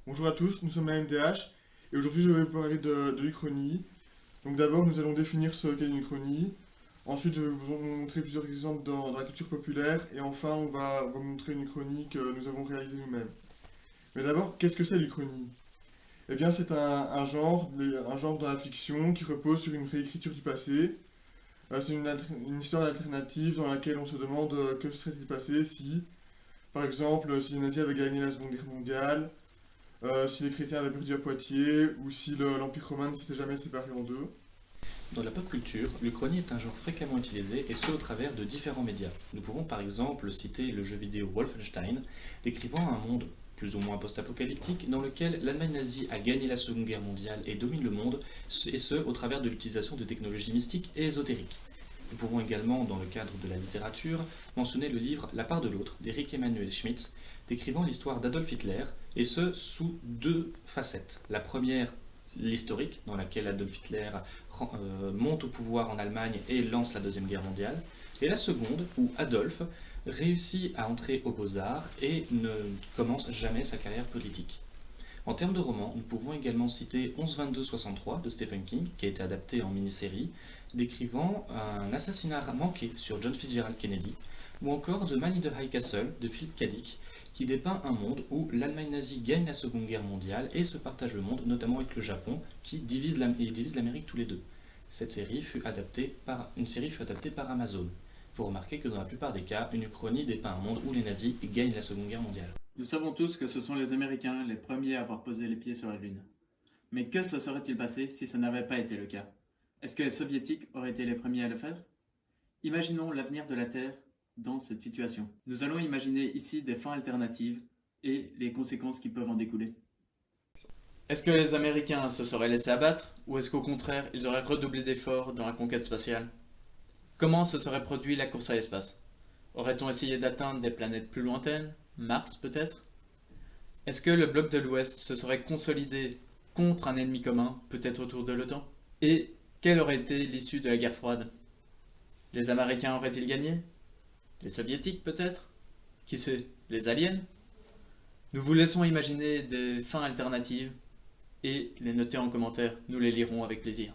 Bonjour à tous, nous sommes la MDH et aujourd'hui je vais vous parler de l'Uchronie. Donc d'abord nous allons définir ce qu'est une Uchronie, ensuite je vais vous montrer plusieurs exemples dans la culture populaire et enfin on va montrer une Uchronie que nous avons réalisée nous-mêmes. Mais d'abord, qu'est-ce que c'est l'Uchronie? Eh bien c'est un genre dans la fiction qui repose sur une réécriture du passé. C'est une histoire alternative dans laquelle on se demande que serait-il passé si, par exemple, si les nazis avaient gagné la Seconde Guerre mondiale, si les chrétiens avaient perdu à Poitiers, ou si l'Empire romain ne s'était jamais séparé en deux. Dans la pop culture, l'Uchronie est un genre fréquemment utilisé et ce au travers de différents médias. Nous pouvons par exemple citer le jeu vidéo Wolfenstein, décrivant un monde plus ou moins post-apocalyptique dans lequel l'Allemagne nazie a gagné la Seconde Guerre mondiale et domine le monde, et ce au travers de l'utilisation de technologies mystiques et ésotériques. Nous pouvons également, dans le cadre de la littérature, mentionner le livre La part de l'autre d'Eric Emmanuel Schmitz, décrivant l'histoire d'Adolf Hitler, et ce sous deux facettes. La première, l'historique, dans laquelle Adolf Hitler monte au pouvoir en Allemagne et lance la Deuxième Guerre mondiale, et la seconde, où Adolf réussit à entrer aux Beaux-Arts et ne commence jamais sa carrière politique. En termes de romans, nous pouvons également citer 11-22-63 de Stephen King, qui a été adapté en mini-série, décrivant un assassinat manqué sur John Fitzgerald Kennedy, ou encore The Man in the High Castle de Philip K. Dick, qui dépeint un monde où l'Allemagne nazie gagne la Seconde Guerre mondiale et se partage le monde, notamment avec le Japon, qui divise l'Amérique tous les deux. Une série fut adaptée par Amazon. Il faut remarquer que dans la plupart des cas, une uchronie dépeint un monde où les nazis gagnent la Seconde Guerre mondiale. Nous savons tous que ce sont les Américains les premiers à avoir posé les pieds sur la Lune. Mais que se serait-il passé si ça n'avait pas été le cas? Est-ce que les Soviétiques auraient été les premiers à le faire? Imaginons l'avenir de la Terre dans cette situation. Nous allons imaginer ici des fins alternatives et les conséquences qui peuvent en découler. Est-ce que les Américains se seraient laissés abattre ou est-ce qu'au contraire ils auraient redoublé d'efforts dans la conquête spatiale? Comment se serait produit la course à l'espace? Aurait-on essayé d'atteindre des planètes plus lointaines? Mars peut-être? Est-ce que le bloc de l'Ouest se serait consolidé contre un ennemi commun, peut-être autour de l'OTAN? Et quelle aurait été l'issue de la guerre froide? Les Américains auraient-ils gagné? Les Soviétiques peut-être? Qui sait? Les aliens? Nous vous laissons imaginer des fins alternatives et les noter en commentaire, nous les lirons avec plaisir.